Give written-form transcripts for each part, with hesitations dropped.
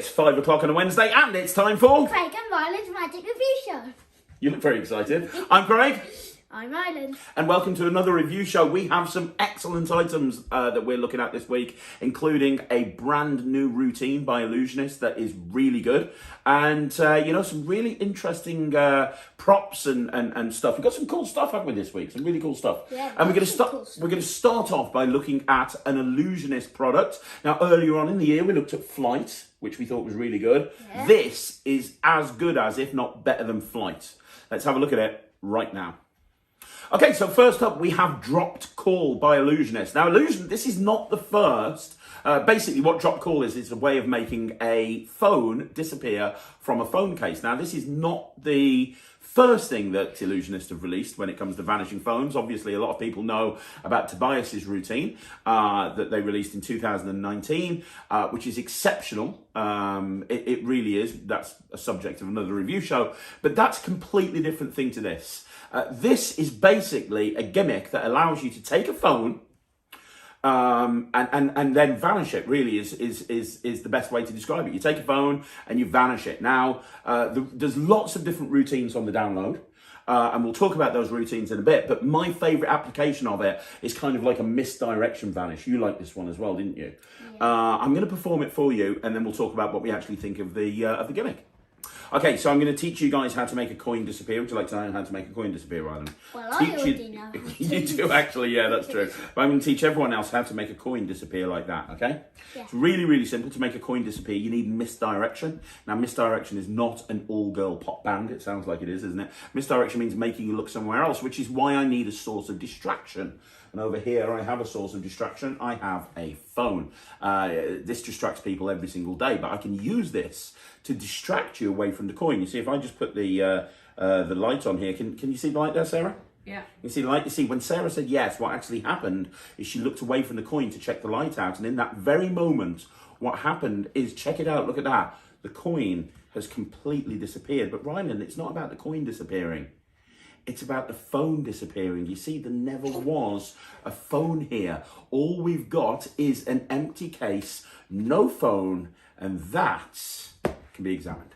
It's 5 o'clock on a Wednesday and it's time for... Craig and Ryland's Magic Review Show. You look very excited. I'm Craig. I'm Ryland. And welcome to another review show. We have some excellent items that we're looking at this week, including a brand new routine by Illusionist that is really good. And, some really interesting props and stuff. We've got some cool stuff, haven't we, this week? Some really cool stuff. Yeah, and we're going to start off by looking at an Illusionist product. Now, earlier on in the year, we looked at Flight, which we thought was really good. Yeah. This is as good as, if not better than Flight. Let's have a look at it right now. Okay, so first up, we have Dropped Call by Illusionist. Now, this is not the first. Basically, what Dropped Call is a way of making a phone disappear from a phone case. Now, this is not the first thing that Illusionist have released when it comes to vanishing phones. Obviously, a lot of people know about Tobias's routine that they released in 2019, which is exceptional. It really is. That's a subject of another review show. But that's a completely different thing to this. This is basically a gimmick that allows you to take a phone and then vanish it. Really is the best way to describe it. You take a phone and you vanish it. Now, there's lots of different routines on the download. And we'll talk about those routines in a bit. But my favourite application of it is kind of like a misdirection vanish. You liked this one as well, didn't you? Yeah. I'm going to perform it for you, and then we'll talk about what we actually think of the gimmick. Okay, so I'm going to teach you guys how to make a coin disappear. Would you like to know how to make a coin disappear, Ryland? Well, I already know. You do, actually, yeah, that's true. But I'm going to teach everyone else how to make a coin disappear like that, okay? Yeah. It's really, really simple. To make a coin disappear, you need misdirection. Now, misdirection is not an all-girl pop band. It sounds like it is, isn't it? Misdirection means making you look somewhere else, which is why I need a source of distraction. And over here, I have a source of distraction. I have a phone. This distracts people every single day, but I can use this to distract you away from the coin. You see, if I just put the light on here, can you see the light there, Sarah? Yeah. You see the light? You see, when Sarah said yes, what actually happened is she looked away from the coin to check the light out. And in that very moment, what happened is, check it out, look at that. The coin has completely disappeared. But Ryland, it's not about the coin disappearing. It's about the phone disappearing. You see, there never was a phone here. All we've got is an empty case, no phone, and that can be examined.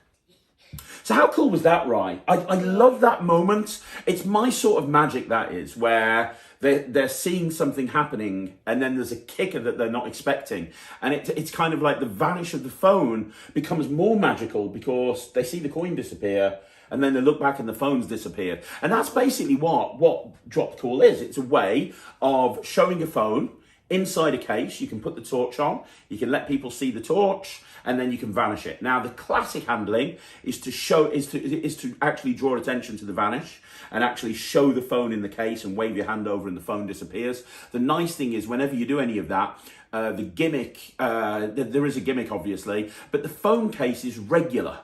So how cool was that, Rye? I love that moment. It's my sort of magic, that is, where they're seeing something happening and then there's a kicker that they're not expecting. And it's kind of like the vanish of the phone becomes more magical because they see the coin disappear and then they look back and the phone's disappeared. And that's basically what Dropped Call is. It's a way of showing a phone inside a case. You can put the torch on, you can let people see the torch, and then you can vanish it. Now, the classic handling is to actually draw attention to the vanish and actually show the phone in the case and wave your hand over and the phone disappears. The nice thing is, whenever you do any of that, the gimmick, there is a gimmick, obviously, but the phone case is regular.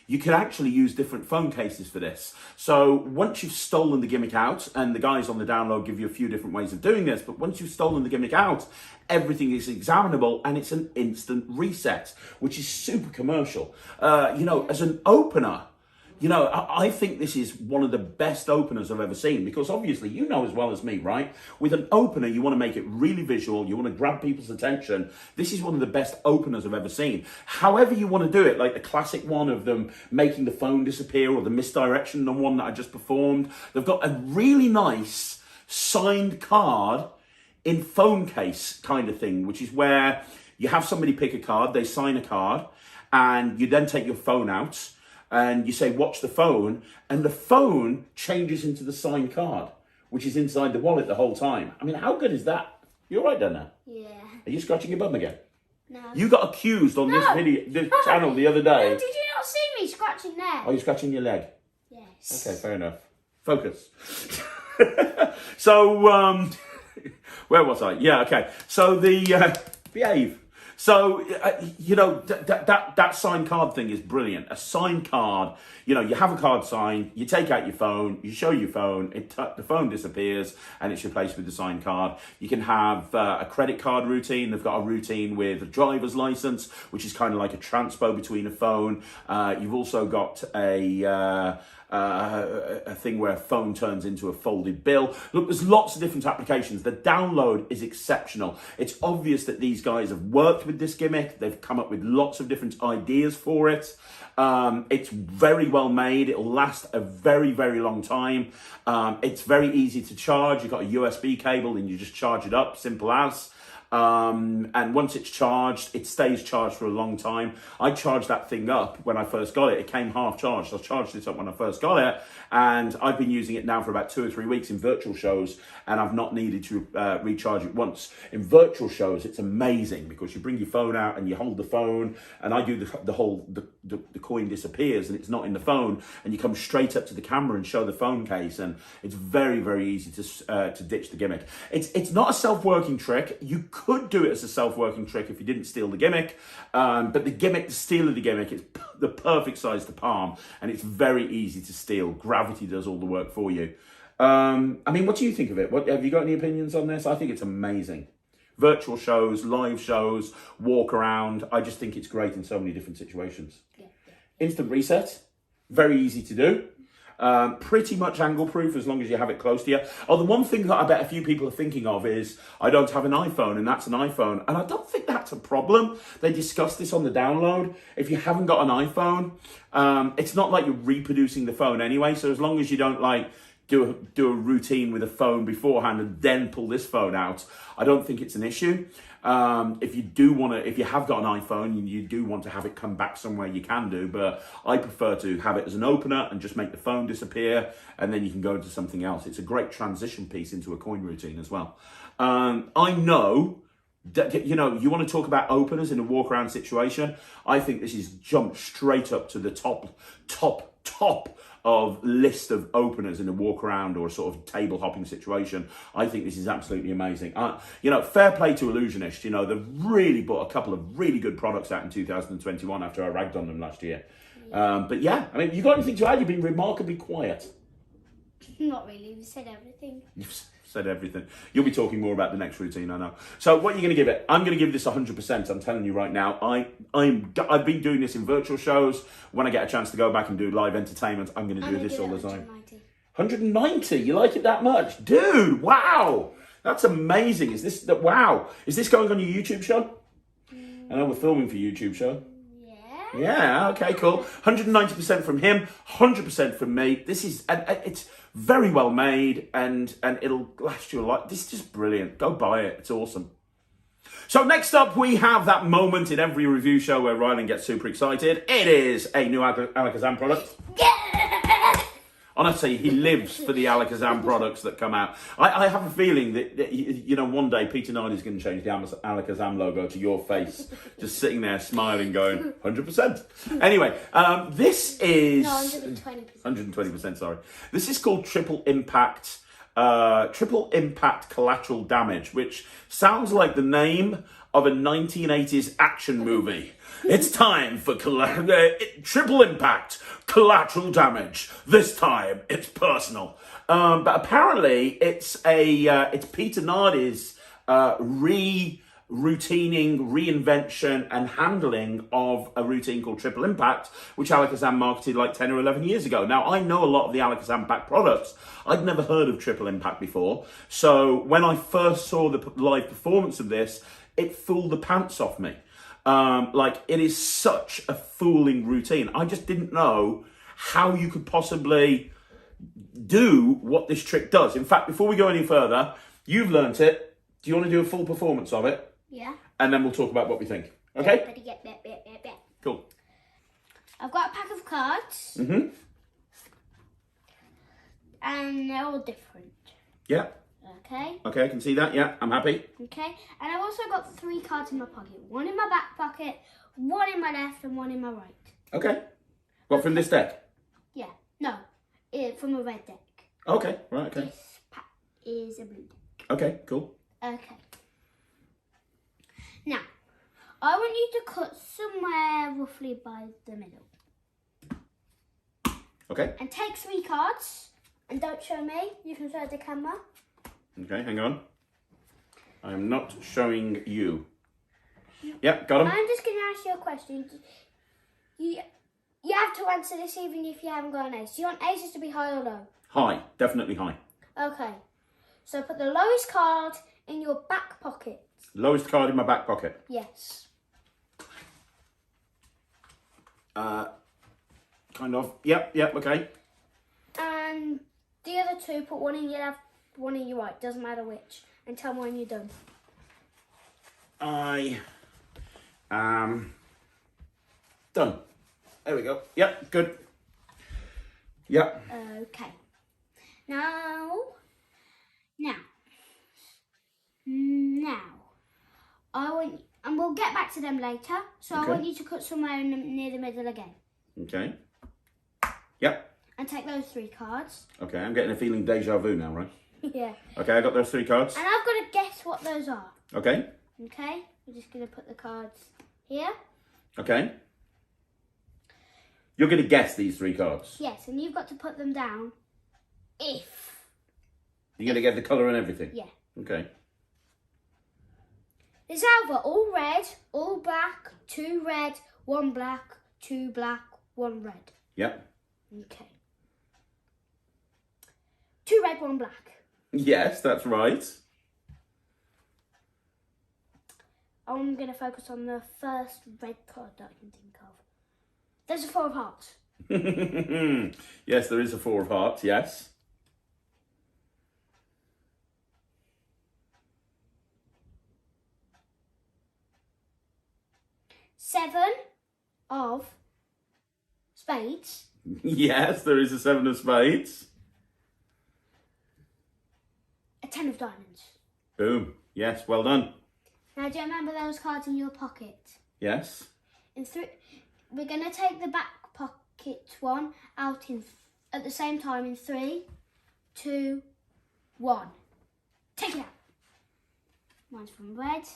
You can actually use different phone cases for this. So once you've stolen the gimmick out, and the guys on the download give you a few different ways of doing this, but once you've stolen the gimmick out, everything is examinable and it's an instant reset, which is super commercial. As an opener, I think this is one of the best openers I've ever seen, because obviously, you know as well as me, right? With an opener, you want to make it really visual. You want to grab people's attention. This is one of the best openers I've ever seen. However you want to do it, like the classic one of them making the phone disappear or the misdirection, the one that I just performed, they've got a really nice signed card in phone case kind of thing, which is where you have somebody pick a card, they sign a card, and you then take your phone out, and you say, watch the phone, and the phone changes into the signed card, which is inside the wallet the whole time. I mean, how good is that? You all right, Dana? Yeah. Are you scratching your bum again? No. You got accused on this channel the other day. No, did you not see me scratching there? Are you scratching your leg? Yes. Okay, fair enough. Focus. So, where was I? Yeah, okay. So behave. So, that signed card thing is brilliant. A signed card, you have a card signed, you take out your phone, you show your phone, the phone disappears and it's replaced with the signed card. You can have a credit card routine. They've got a routine with a driver's license, which is kind of like a transpo between a phone. You've also got a a thing where a phone turns into a folded bill. Look, there's lots of different applications. The download is exceptional. It's obvious that these guys have worked with this gimmick. They've come up with lots of different ideas for it. It's very well made. It'll last a very, very long time. It's very easy to charge. You've got a USB cable and you just charge it up, simple as. And once it's charged, it stays charged for a long time. I charged that thing up when I first got it. It came half charged. I charged it up when I first got it, and I've been using it now for about 2 or 3 weeks in virtual shows, and I've not needed to recharge it once. In virtual shows, it's amazing because you bring your phone out and you hold the phone, and I do the coin disappears and it's not in the phone, and you come straight up to the camera and show the phone case, and it's very, very easy to ditch the gimmick. It's not a self-working trick. You could do it as a self-working trick if you didn't steal the gimmick, but the steal of the gimmick is the perfect size to palm, and it's very easy to steal. Gravity does all the work for you. I mean, what do you think of it? Have you got any opinions on this? I think it's amazing. Virtual shows, live shows, walk around. I just think it's great in so many different situations. Instant reset, very easy to do. Pretty much angle proof as long as you have it close to you. Oh, the one thing that I bet a few people are thinking of is, I don't have an iPhone, and that's an iPhone. And I don't think that's a problem. They discussed this on the download. If you haven't got an iPhone, it's not like you're reproducing the phone anyway. So as long as you don't like do a routine with a phone beforehand and then pull this phone out, I don't think it's an issue. If you have got an iPhone and you do want to have it come back somewhere, you can do, but I prefer to have it as an opener and just make the phone disappear, and then you can go into something else. It's a great transition piece into a coin routine as well. I know that, you want to talk about openers in a walk around situation. I think this is jumped straight up to the top of list of openers in a walk around or a sort of table hopping situation. I think this is absolutely amazing. Fair play to Illusionist. They've really brought a couple of really good products out in 2021 after I ragged on them last year. But yeah, I mean, you got anything to add? You've been remarkably quiet. Not really. We said everything. You've said everything. You'll be talking more about the next routine, I know. So what are you going to give it? I'm going to give this 100%. I'm telling you right now. I've been doing this in virtual shows. When I get a chance to go back and do live entertainment, I'm going to do this all the time. 190. You like it that much, dude? Wow, that's amazing. Is this going on your YouTube show? I know we're filming for YouTube show. Yeah, okay, cool. 190% from him, 100% from me. It's very well made, and it'll last you a lot. This is just brilliant. Go buy it. It's awesome. So next up, we have that moment in every review show where Ryland gets super excited. It is a new Alakazam product. Honestly, he lives for the Alakazam products that come out. I have a feeling that one day Peter Nardi's going to change the Alakazam logo to your face, just sitting there smiling, going 100%. Anyway, this is 120%. 120%. Sorry, this is called Triple Impact Collateral Damage, which sounds like the name of a 1980s action movie. It's time for Triple Impact Collateral Damage. This time, it's personal. But apparently, it's Peter Nardi's routining, reinvention, and handling of a routine called Triple Impact, which Alakazam marketed like 10 or 11 years ago. Now, I know a lot of the Alakazam back products. I'd never heard of Triple Impact before. So when I first saw the live performance of this, it fooled the pants off me. It is such a fooling routine. I just didn't know how you could possibly do what this trick does. In fact, before we go any further, you've learnt it. Do you want to do a full performance of it? Yeah. And then we'll talk about what we think. Okay? Yeah. Cool. I've got a pack of cards. Mm-hmm. And they're all different. Yeah. Okay. Okay, I can see that. Yeah, I'm happy. Okay. And I've also got 3 cards in my pocket. 1 in my back pocket, 1 in my left, and 1 in my right. Okay. What, from this deck? Yeah. No. From a red deck. Okay. Right, okay. This pack is a blue deck. Okay, cool. Okay. Now, I want you to cut somewhere roughly by the middle. Okay. And take 3 cards. And don't show me. You can show the camera. Okay, hang on. I am not showing you. Yeah, got him. I'm just going to ask you a question. You have to answer this even if you haven't got an ace. Do you want aces to be high or low? High, definitely high. Okay. So put the lowest card in your back pocket. Lowest card in my back pocket. Yes. Kind of. Yep, okay. And the other two, put one in your left, one in your right. Doesn't matter which. And tell me when you're done. I am done. There we go. Yep, good. Yep. Okay. Now, I want, and we'll get back to them later. So Okay. I want you to cut somewhere near the middle again. Okay. Yep. And take those 3 cards. Okay, I'm getting a feeling deja vu now, right? Yeah. Okay, I got those 3 cards. And I've got to guess what those are. Okay. Okay. We're just going to put the cards here. Okay. You're going to guess these 3 cards. Yes, and you've got to put them down if. You're going to get the colour and everything? Yeah. Okay. It's either all red, all black, 2 red, 1 black, 2 black, 1 red. Yep. Okay. 2 red, 1 black. Yes, that's right. I'm going to focus on the first red card that I can think of. There's a 4 of hearts. Yes, there is a 4 of hearts, yes. Seven of spades. Yes, there is a 7 of spades. A 10 of diamonds. Boom. Yes, well done. Now, do you remember those cards in your pocket? Yes. We're going to take the back pocket one out at the same time in 3, 2, 1. Take it out. Mine's from red.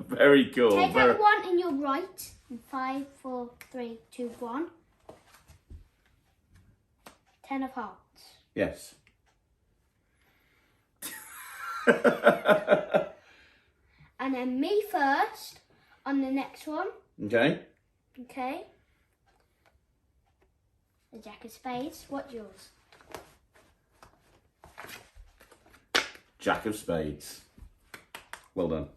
Very cool. Take out one in your right. In 5, 4, 3, 2, 1. 10 of hearts. Yes. And then me first on the next one. Okay. Okay. The Jack of Spades. What's yours? Jack of Spades. Well done.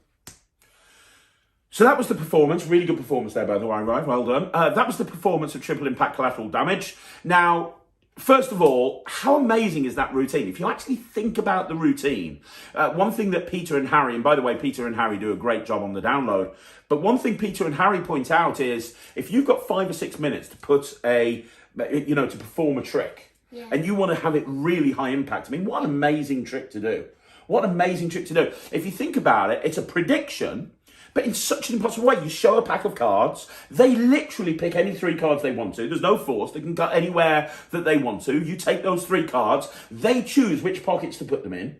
So that was the performance. Really good performance there, by the way, right? Well done. That was the performance of Triple Impact Collateral Damage. Now, first of all, how amazing is that routine? If you actually think about the routine, one thing that Peter and Harry, and by the way, Peter and Harry do a great job on the download, but one thing Peter and Harry point out is if you've got 5 or 6 minutes to put to perform a trick, and you want to have it really high impact, I mean, what an amazing trick to do. What an amazing trick to do. If you think about it, it's a prediction, but in such an impossible way. You show a pack of cards. They literally pick any 3 cards they want to. There's no force. They can cut anywhere that they want to. You take those 3 cards. They choose which pockets to put them in.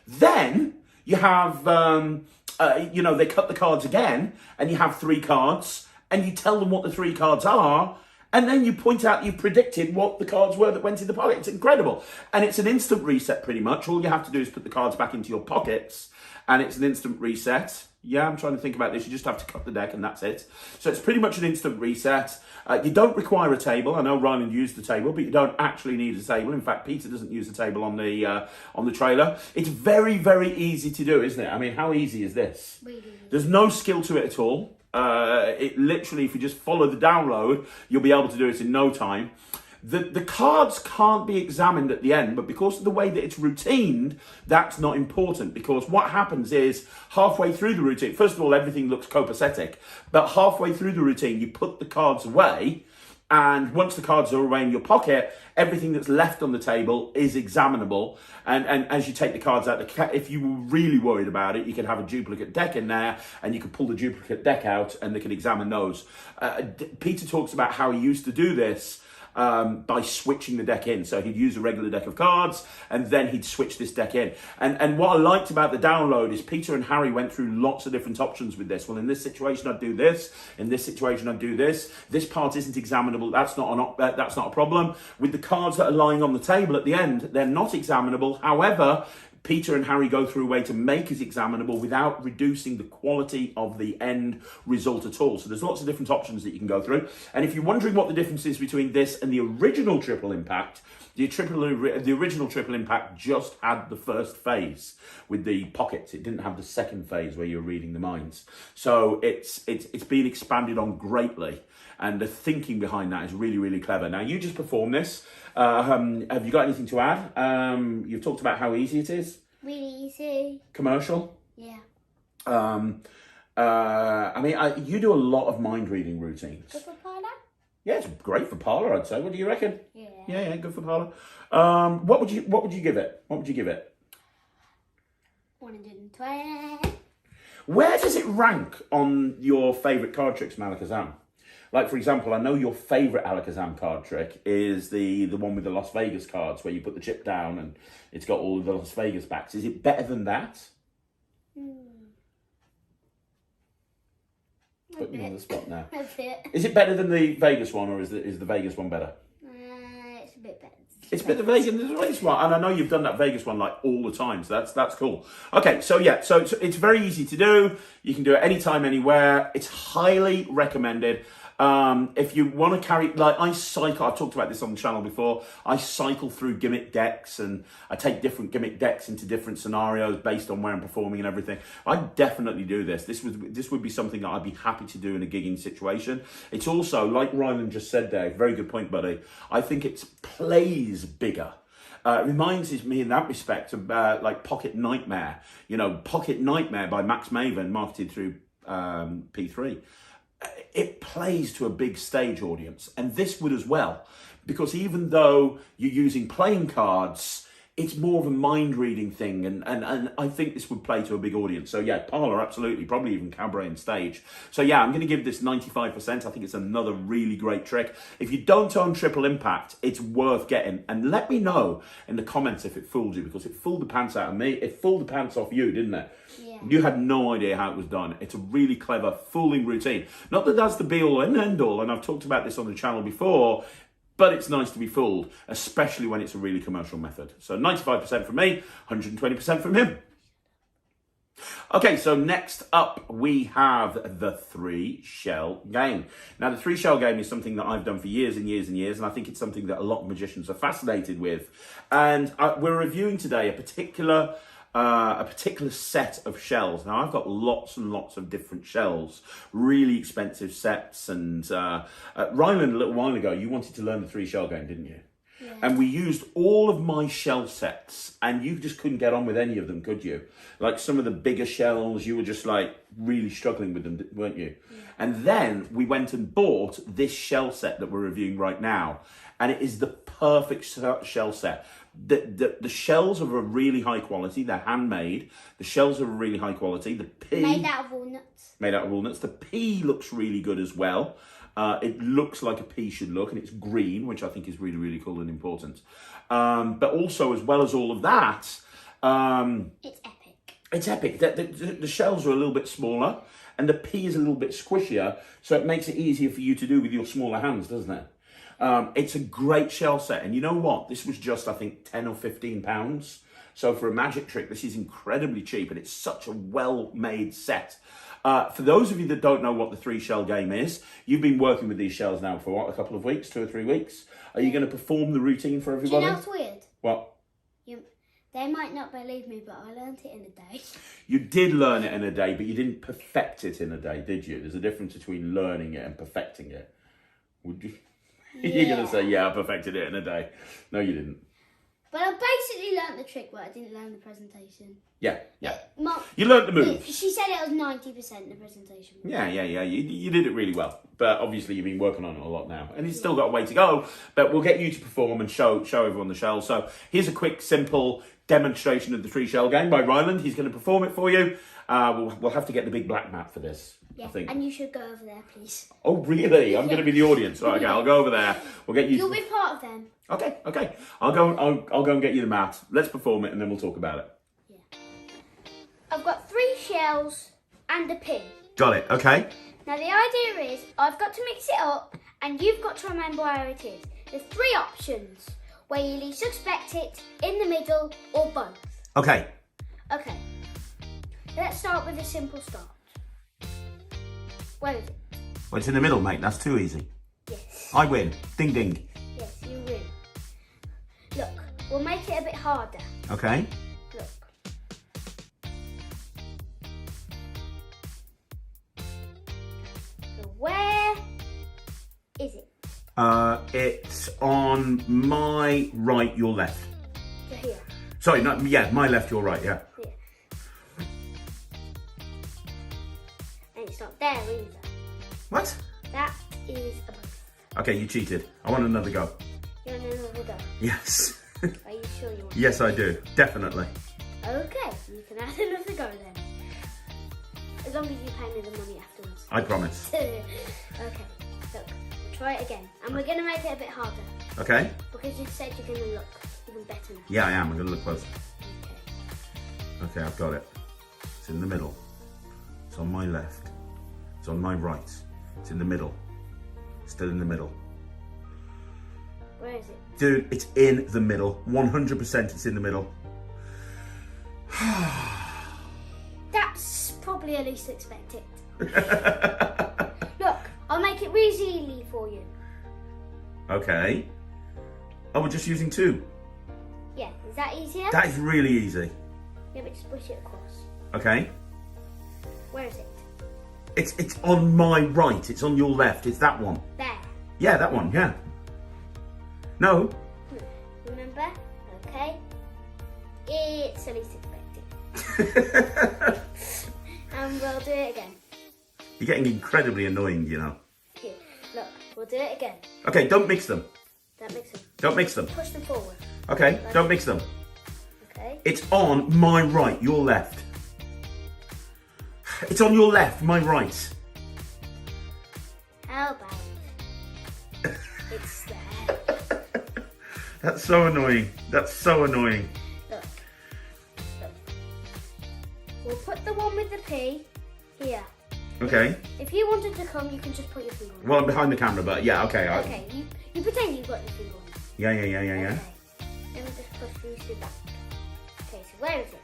Then you have, they cut the cards again, and you have 3 cards, and you tell them what the 3 cards are, and then you point out you've predicted what the cards were that went in the pocket. It's incredible. And it's an instant reset, pretty much. All you have to do is put the cards back into your pockets, and it's an instant reset. Yeah, I'm trying to think about this. You just have to cut the deck, and that's it. So it's pretty much an instant reset. You don't require a table. I know Ryland used the table, but you don't actually need a table. In fact, Peter doesn't use the table on the trailer. It's very, very easy to do, isn't it? I mean, how easy is this? Really? There's no skill to it at all. It literally, if you just follow the download, you'll be able to do it in no time. The cards can't be examined at the end, but because of the way that it's routined, that's not important, because what happens is halfway through the routine, first of all, everything looks copacetic, but halfway through the routine, you put the cards away, and once the cards are away in your pocket, everything that's left on the table is examinable. And as you take the cards out, if you were really worried about it, you can have a duplicate deck in there, and you can pull the duplicate deck out, and they can examine those. Peter talks about how he used to do this by switching the deck in. So he'd use a regular deck of cards, and then he'd switch this deck in. And what I liked about the download is Peter and Harry went through lots of different options with this. Well, in this situation, I'd do this. In this situation, I'd do this. This part isn't examinable. That's not a problem. With the cards that are lying on the table at the end, they're not examinable. However, Peter and Harry go through a way to make it examinable without reducing the quality of the end result at all. So there's lots of different options that you can go through. And if you're wondering what the difference is between this and the original Triple Impact, the original Triple Impact just had the first phase with the pockets. It didn't have the second phase where you're reading the minds. So it's been expanded on greatly. And the thinking behind that is really, really clever. Now, you just performed this. Have you got anything to add? You've talked about how easy it is. Really easy. Commercial? Yeah. You do a lot of mind reading routines. Good for parlour? Yeah, it's great for parlour, I'd say. What do you reckon? Yeah. Yeah, good for parlour. What would you give it? 120. Where does it rank on your favourite card tricks from Alakazam? Like, for example, I know your favourite Alakazam card trick is the one with the Las Vegas cards, where you put the chip down and it's got all of the Las Vegas backs. Is it better than that? Put me on the spot now. A bit. Is it better than the Vegas one, or is the Vegas one better? It's a bit better. It's better than the Vegas one, and I know you've done that Vegas one like all the time, so that's cool. Okay, so yeah, so it's very easy to do. You can do it anytime, anywhere. It's highly recommended. If you want to carry, like I cycle, I've talked about this on the channel before, I cycle through gimmick decks and I take different gimmick decks into different scenarios based on where I'm performing and everything. I definitely do this. This would be something that I'd be happy to do in a gigging situation. It's also, like Ryland just said there, very good point, buddy, I think it plays bigger. It reminds me in that respect of like Pocket Nightmare. You know, Pocket Nightmare by Max Maven, marketed through P3. It plays to a big stage audience, and this would as well, because even though you're using playing cards, it's more of a mind reading thing, and I think this would play to a big audience. So yeah, parlour, absolutely, probably even cabaret and stage. So yeah, I'm going to give this 95%. I think it's another really great trick. If you don't own Triple Impact, it's worth getting, and let me know in the comments if it fooled you, because it fooled the pants out of me. It fooled the pants off you, didn't it? Yeah. You had no idea how it was done. It's a really clever fooling routine. Not that that's the be-all and end-all, and I've talked about this on the channel before, but it's nice to be fooled, especially when it's a really commercial method. So 95% from me, 120% from him. Okay, so next up we have the 3-shell game. Now, the 3-shell game is something that I've done for years and years and years, and I think it's something that a lot of magicians are fascinated with. And we're reviewing today a particular set of shells. Now, I've got lots and lots of different shells, really expensive sets. And Ryland, a little while ago, you wanted to learn the 3-shell game, didn't you? Yeah. And we used all of my shell sets, and you just couldn't get on with any of them, could you? Like some of the bigger shells, you were just like really struggling with them, weren't you? Yeah. And then we went and bought this shell set that we're reviewing right now, and it is the perfect shell set. The shells are of a really high quality. They're handmade. The shells are of a really high quality. The P... Made out of walnuts. Made out of walnuts. The P looks really good as well. It looks like a P should look, and it's green, which I think is really, really cool and important. But also, as well as all of that... it's epic. It's epic. The shells are a little bit smaller, and the P is a little bit squishier, so it makes it easier for you to do with your smaller hands, doesn't it? It's a great shell set, and you know what? This was just, I think, 10 or 15 pounds. So for a magic trick, this is incredibly cheap, and it's such a well-made set. For those of you that don't know what the 3-shell game is, you've been working with these shells now for what, a couple of weeks, 2 or 3 weeks? Are you going to perform the routine for everybody? Do you know what's weird? What? They might not believe me, but I learned it in a day. You did learn it in a day, but you didn't perfect it in a day, did you? There's a difference between learning it and perfecting it. Would you? Yeah. You're going to say, yeah, I perfected it in a day. No, you didn't. But I basically learnt the trick, but I didn't learn the presentation. Yeah. Mom, you learnt the moves. She said it was 90% the presentation. Yeah. You did it really well. But obviously you've been working on it a lot now. And it's still got a way to go. But we'll get you to perform and show everyone the shell. So here's a quick, simple demonstration of the 3-shell game by Ryland. He's going to perform it for you. We'll have to get the big black mat for this. Yeah, I think. And you should go over there, please. Oh, really? I'm going to be the audience. Right, okay, I'll go over there. We'll get you. You'll be part of them. Okay. I'll go and get you the mat. Let's perform it, and then we'll talk about it. Yeah. I've got 3 shells and a P. Got it. Okay. Now the idea is I've got to mix it up, and you've got to remember where it is. There's 3 options: where you least suspect it, in the middle, or both. Okay. Okay. Let's start with a simple start. Where is it? Well, it's in the middle, mate. That's too easy. Yes. I win. Ding, ding. Yes, you win. Look, we'll make it a bit harder. Okay. Look. So where is it? It's on my right, your left. To here. Sorry, no, yeah, my left, your right, yeah. Here. And it's not there either. What? That is a both. Okay, you cheated. I want another go. You want another go? Yes. Are you sure you want Yes, I do. Definitely. Okay, you can add another go then. As long as you pay me the money afterwards. I promise. Okay, look, we'll try it again. And we're going to make it a bit harder. Okay? Because you said you're going to look even better now. Yeah, I am. I'm going to look closer. Okay. Okay, I've got it. It's in the middle. It's on my left. It's on my right. It's in the middle. Still in the middle. Where is it? Dude, it's in the middle. 100% it's in the middle. That's probably at least expected. Look, I'll make it really easy for you. Okay. Oh, we're just using two. Yeah, is that easier? That is really easy. Yeah, but just push it across. Okay. Where is it? It's on my right. It's on your left. It's that one. There. Yeah, that one. Yeah. No. Remember? Okay. It's at least expected. And we'll do it again. You're getting incredibly annoying, you know. Here, look, we'll do it again. Okay, don't mix them. Don't mix them. Don't mix them. Push them forward. Okay, don't mix them. Okay. It's on my right, your left. It's on your left, my right. How about it's there? That's so annoying. That's so annoying. Look. We'll put the one with the P here. Okay. If you wanted to come, you can just put your finger on it. Well, I'm behind the camera, but yeah, okay. Okay, you pretend you've got your finger on it. Yeah. Okay. Then we just push these two back. Okay, so where is it?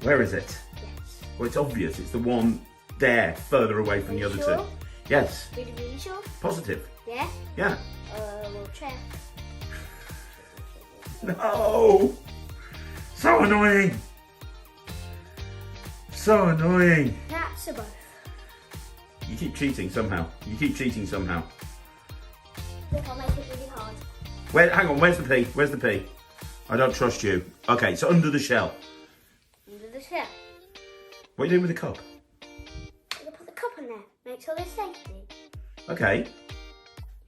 Where is it? Yes. Well, it's obvious. It's the one there, further away from the other Sure? two. Yes. Really sure? Positive. Yeah? Yeah. We'll check. No. So annoying. So annoying. That's a both. You keep cheating somehow. Look, I'll make it really hard. Where? Hang on. Where's the P? Where's the P? I don't trust you. Okay, so under the shell. Under the shell. What are you doing with the cup? We'll put the cup in there. Make sure there's safety. Okay.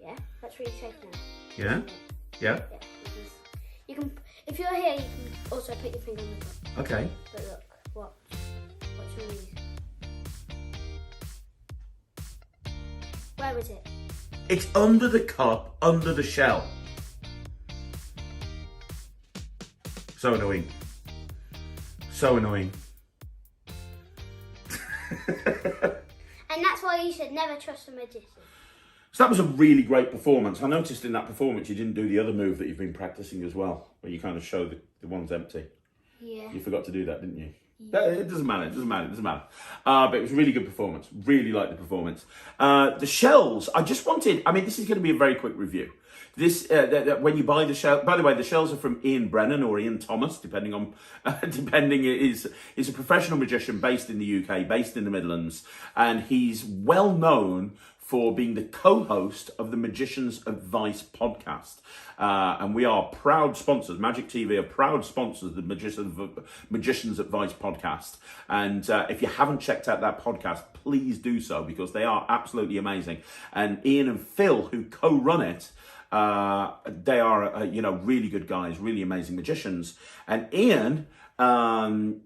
Yeah, that's really safe now. Yeah. Yeah. Yeah. You can, if you're here, you can also put your finger on the cup. Okay. But look, watch your knees. Where is it? It's under the cup, under the shell. So annoying. So annoying. And that's why you should never trust a magician. So that was a really great performance. I noticed in that performance you didn't do the other move that you've been practicing as well, where you kind of show the one's empty. Yeah. You forgot to do that, didn't you? Yeah. It doesn't matter. But it was a really good performance. Really liked the performance. The shells, I just wanted, I mean, this is going to be a very quick review. This, when you buy the shell, by the way, the shells are from Ian Brennan or Ian Thomas, depending on, is a professional magician based in the UK, based in the Midlands. And he's well known for being the co-host of the Magician's Advice podcast. And we are proud sponsors. Magic TV are proud sponsors of the Magician's Advice podcast. And if you haven't checked out that podcast, please do so, because they are absolutely amazing. And Ian and Phil, who co-run it, they are, really good guys, really amazing magicians. And Ian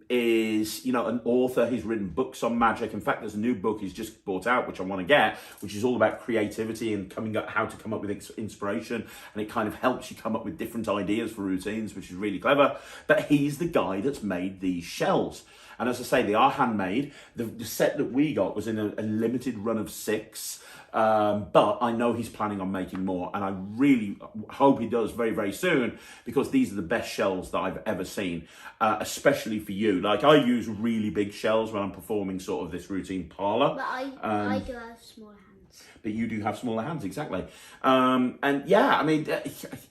is, an author. He's written books on magic. In fact, there's a new book he's just brought out, which I want to get, which is all about creativity and how to come up with inspiration. And it kind of helps you come up with different ideas for routines, which is really clever. But he's the guy that's made these shells. And as I say, they are handmade. The set that we got was in a limited run of 6. But I know he's planning on making more, and I really hope he does very, very soon, because these are the best shells that I've ever seen. especially for you. Like, I use really big shells when I'm performing sort of this routine parlour. But I do have smaller hands. But you do have smaller hands, exactly. And yeah, I mean,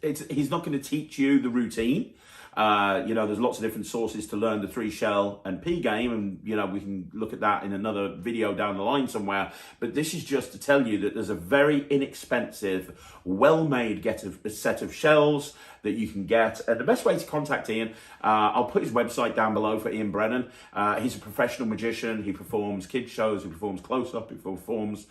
he's not going to teach you the routine. You know, there's lots of different sources to learn the 3-shell and P game, and you know, we can look at that in another video down the line somewhere. But this is just to tell you that there's a very inexpensive, well-made set of shells that you can get. And the best way to contact Ian, I'll put his website down below for Ian Brennan. He's a professional magician. He performs kids shows, he performs close-up, he performs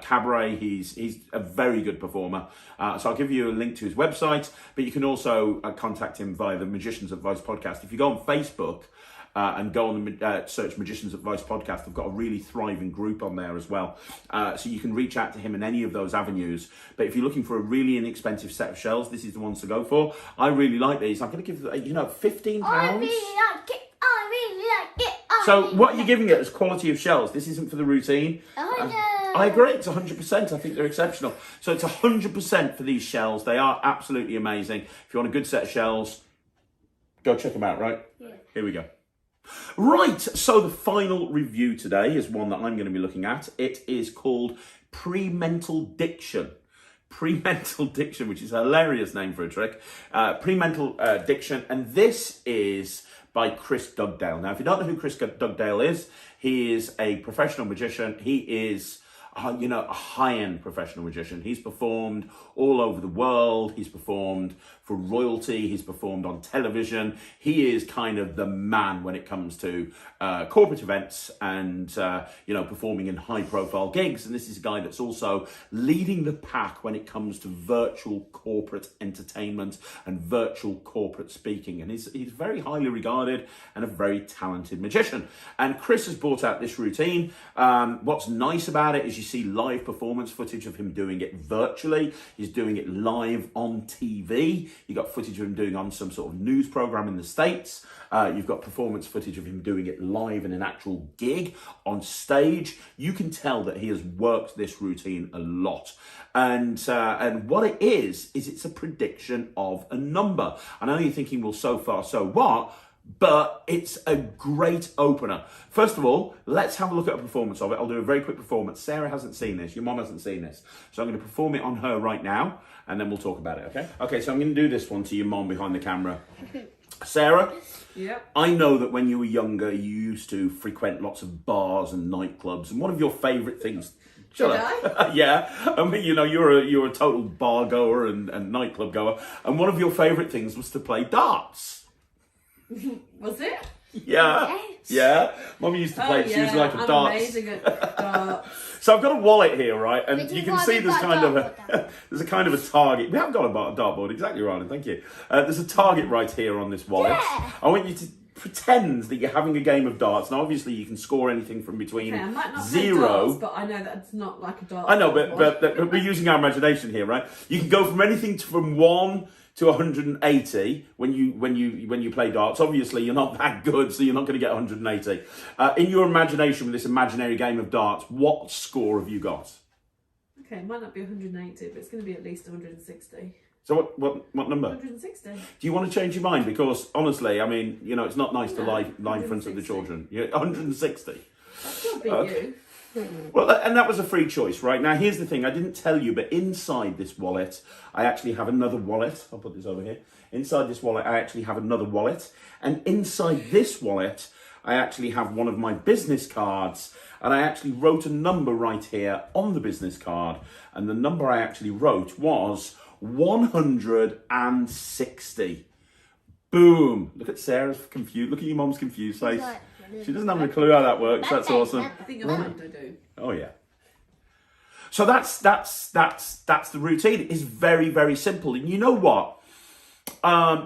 cabaret. He's a very good performer. So I'll give you a link to his website, but you can also contact him via the Magician's Advice podcast. If you go on Facebook, and go on the search Magician's Advice podcast, I've got a really thriving group on there as well. So you can reach out to him in any of those avenues. But if you're looking for a really inexpensive set of shells, this is the ones to go for. I really like these. I'm going to give, you know, £15. I really like it. I really like it. So what you're giving it as quality of shells. This isn't for the routine. I agree, it's 100%. I think they're exceptional. So it's 100% for these shells. They are absolutely amazing. If you want a good set of shells, go check them out, right? Yeah. Here we go. Right, so the final review today is one that I'm going to be looking at. It is called Prementaldiction. Prementaldiction, which is a hilarious name for a trick. Prementaldiction, and this is by Chris Dugdale. Now, if you don't know who Chris Dugdale is, he is a professional magician. He is, you know, a high-end professional magician. He's performed all over the world. He's performed for royalty. He's performed on television. He is kind of the man when it comes to corporate events and, you know, performing in high-profile gigs. And this is a guy that's also leading the pack when it comes to virtual corporate entertainment and virtual corporate speaking. And he's very highly regarded and a very talented magician. And Chris has brought out this routine. What's nice about it is you see live performance footage of him doing it virtually. He's doing it live on TV. You've got footage of him doing on some sort of news program in the States. You've got performance footage of him doing it live in an actual gig on stage. You can tell that he has worked this routine a lot. And what it is it's a prediction of a number. I know you're thinking, well, so far, so what? But it's a great opener. First of all, let's have a look at a performance of it. I'll do a very quick performance. Sarah hasn't seen this. Your mom hasn't seen this. So I'm going to perform it on her right now, and then we'll talk about it, okay? Okay, so I'm going to do this one to your mom behind the camera. Sarah? Yep. I know that when you were younger, you used to frequent lots of bars and nightclubs, and one of your favourite things... Did I? Yeah. I mean, you know, you're a total bar goer and nightclub goer, and one of your favourite things was to play darts. Was it? Yeah. Yes. Yeah. Mum used to play it. She was like a I'm darts. amazing at darts. So I've got a wallet here, right? And But you you've can got see a there's kind of dartboard. there's a kind of a target. We haven't got a dartboard, exactly, Ryland. Thank you. There's a target right here on this wallet. Yeah. I want you to pretend that you're having a game of darts. Now, obviously, you can score anything from between Okay, I might not play 0. darts, but I know that's not like a dart. I know, but we're using our imagination here, right? You can go from anything from 1 to 180 when you play darts. Obviously, you're not that good, so you're not going to get 180. In your imagination, with this imaginary game of darts, what score have you got? Okay, it might not be 180, but it's going to be at least 160. So what number? 160. Do you want to change your mind? Because honestly, I mean, you know, it's not nice to lie in front of the 160. children. Yeah, 160. I'll still beat you. Well, and that was a free choice, right? Now, here's the thing. I didn't tell you, but inside this wallet, I actually have another wallet. I'll put this over here. Inside this wallet, I actually have another wallet. And inside this wallet, I actually have one of my business cards. And I actually wrote a number right here on the business card. And the number I actually wrote was 160. Boom. Look at Sarah's confused. Look at your mum's confused face. She doesn't have a clue how that works. That's awesome. I think you'll find I do. Oh yeah. So that's the routine. It's very, very simple. And you know what?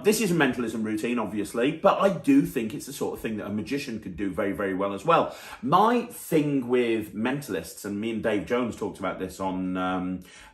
This is a mentalism routine, obviously, but I do think it's the sort of thing that a magician could do very, very well as well. My thing with mentalists, and me and Dave Jones talked about this on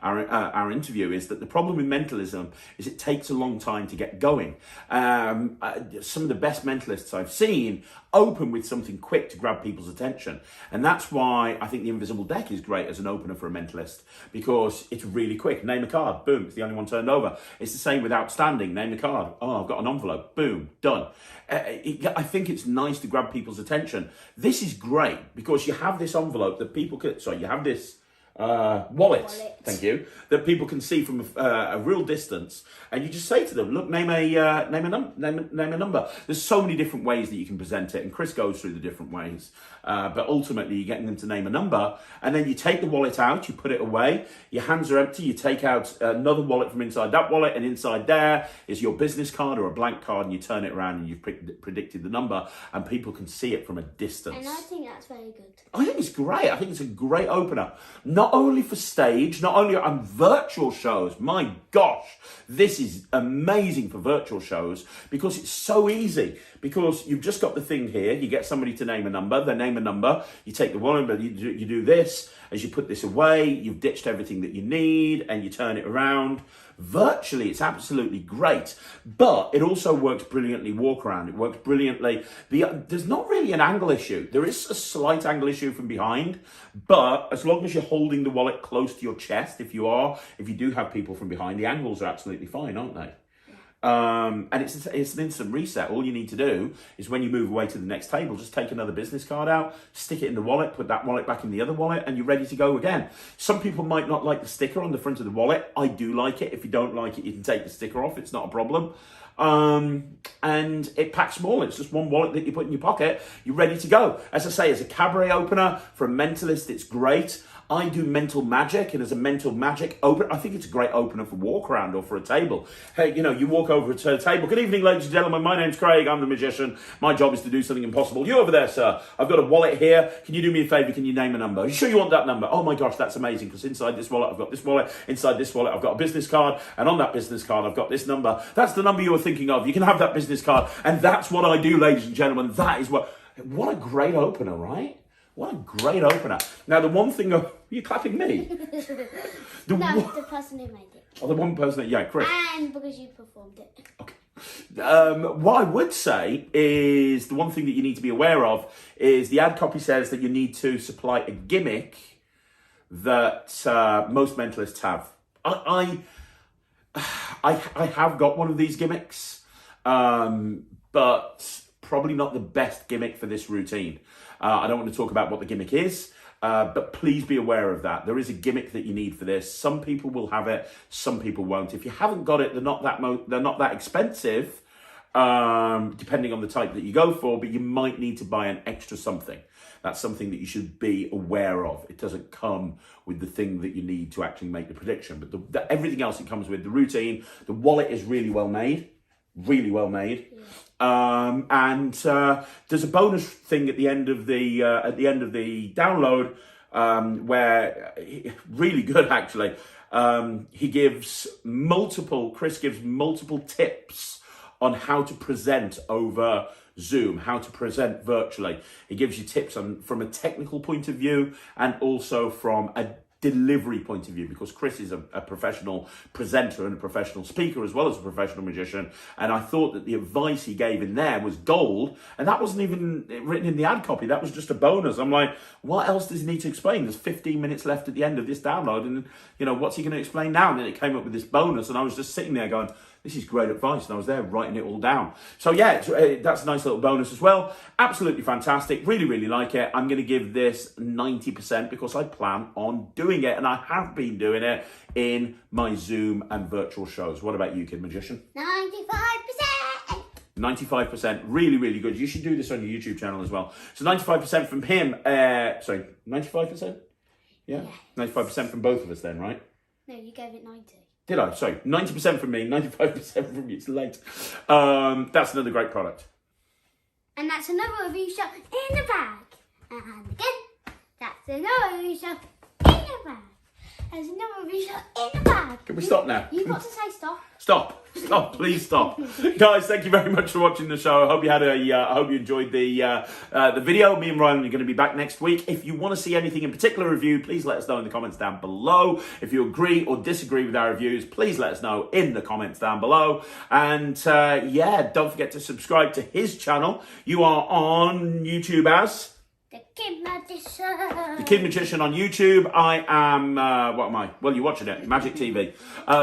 our interview, is that the problem with mentalism is it takes a long time to get going. Some of the best mentalists I've seen open with something quick to grab people's attention. And that's why I think the invisible deck is great as an opener for a mentalist, because it's really quick. Name a card, boom, it's the only one turned over. It's the same with outstanding. name the card. Oh, I've got an envelope. Boom, done. I think it's nice to grab people's attention. This is great because you have this envelope that people can, sorry, you have this wallet, thank you, that people can see from a real distance, and you just say to them, look, name a number. There's so many different ways that you can present it, and Chris goes through the different ways, but ultimately you're getting them to name a number, and then you take the wallet out, you put it away, your hands are empty, you take out another wallet from inside that wallet, and inside there is your business card or a blank card, and you turn it around and you've predicted the number, and people can see it from a distance. And I think that's very good. I think it's great. I think it's a great opener. Not only for stage, not only on virtual shows. My gosh, this is amazing for virtual shows because it's so easy. Because you've just got the thing here. You get somebody to name a number. They name a number. You take the wallet, but you do this. As you put this away, you've ditched everything that you need and you turn it around. Virtually, it's absolutely great, but it also works brilliantly walk around. It works brilliantly. There's not really an angle issue. There is a slight angle issue from behind, but as long as you're holding the wallet close to your chest, if you do have people from behind, the angles are absolutely fine, aren't they? And it's an instant reset. All you need to do is when you move away to the next table, just take another business card out, stick it in the wallet, put that wallet back in the other wallet, and you're ready to go again. Some people might not like the sticker on the front of the wallet. I do like it. If you don't like it, you can take the sticker off. It's not a problem. And it packs small. It's just one wallet that you put in your pocket. You're ready to go. As I say, as a cabaret opener, for a mentalist, it's great. I do mental magic, and as a mental magic opener, I think it's a great opener for walk around or for a table. Hey, you walk over to a table. Good evening, ladies and gentlemen. My name's Craig. I'm the magician. My job is to do something impossible. You over there, sir. I've got a wallet here. Can you do me a favor? Can you name a number? Are you sure you want that number? Oh my gosh, that's amazing. Because inside this wallet, I've got this wallet. Inside this wallet, I've got a business card. And on that business card, I've got this number. That's the number you were thinking of. You can have that business card. And that's what I do, ladies and gentlemen. That is what a great opener, right? What a great opener. Now, the one thing... You're clapping me? The person who made it. Oh, the one person that... Yeah, Chris. And because you performed it. Okay. What I would say is the one thing that you need to be aware of is the ad copy says that you need to supply a gimmick that most mentalists have. I have got one of these gimmicks, but probably not the best gimmick for this routine. I don't want to talk about what the gimmick is, but please be aware of that. There is a gimmick that you need for this. Some people will have it, some people won't. If you haven't got it, they're not that expensive, depending on the type that you go for, but you might need to buy an extra something. That's something that you should be aware of. It doesn't come with the thing that you need to actually make the prediction, but everything else it comes with. The routine, the wallet is really well made. Really well made. Yeah. And there's a bonus thing at the end of the download where really good actually. Chris gives multiple tips on how to present over Zoom, how to present virtually. He gives you tips from a technical point of view and also from a delivery point of view, because Chris is a professional presenter and a professional speaker as well as a professional magician, and I thought that the advice he gave in there was gold, and that wasn't even written in the ad copy. That was just a bonus. I'm like, what else does he need to explain? There's 15 minutes left at the end of this download, and what's he going to explain now? And then it came up with this bonus, and I was just sitting there going, this is great advice, and I was there writing it all down. So yeah, that's a nice little bonus as well. Absolutely fantastic. Really, really like it. I'm going to give this 90% because I plan on doing it, and I have been doing it in my Zoom and virtual shows. What about you, Kid Magician? 95%. 95%. Really, really good. You should do this on your YouTube channel as well. So 95% from him. 95%? Yeah? 95% from both of us then, right? No, you gave it 90. Did I? Sorry, 90% from me, 95% from you. It's late. That's another great product. And that's another review shot in the bag. And again, that's another review shot in the bag. There's another review shot in the bag. Can we stop now? You've got to say stop. Stop, please stop. Guys, thank you very much for watching the show. I hope you enjoyed the video. Me and Ryland are going to be back next week. If you want to see anything in particular reviewed, please let us know in the comments down below. If you agree or disagree with our reviews, please let us know in the comments down below. And don't forget to subscribe to his channel. You are on YouTube as The Kid Magician. The Kid Magician on YouTube. I am, what am I? Well, you're watching it, Magic TV.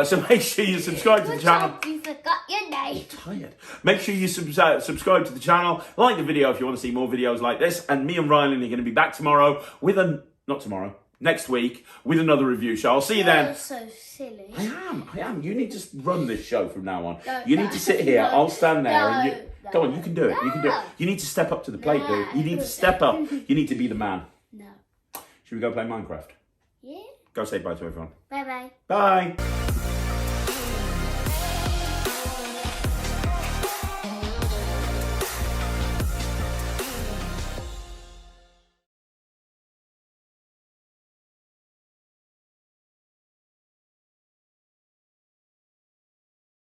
So make sure you subscribe to the channel. You forgot your name. day. Tired. Make sure you subscribe to the channel, like the video if you want to see more videos like this, and me and Ryland are going to be back tomorrow with next week with another review show. I'll see you then. You're so silly. I am. You need to run this show from now on. No, you need to sit here. no, I'll stand there. And you, no, go on, you can do it. You can do it. no. You need to step up to the plate, No. dude. You need to step up. You need to be the man. No. Should we go play Minecraft? Yeah. Go say bye to everyone. Bye bye. Bye.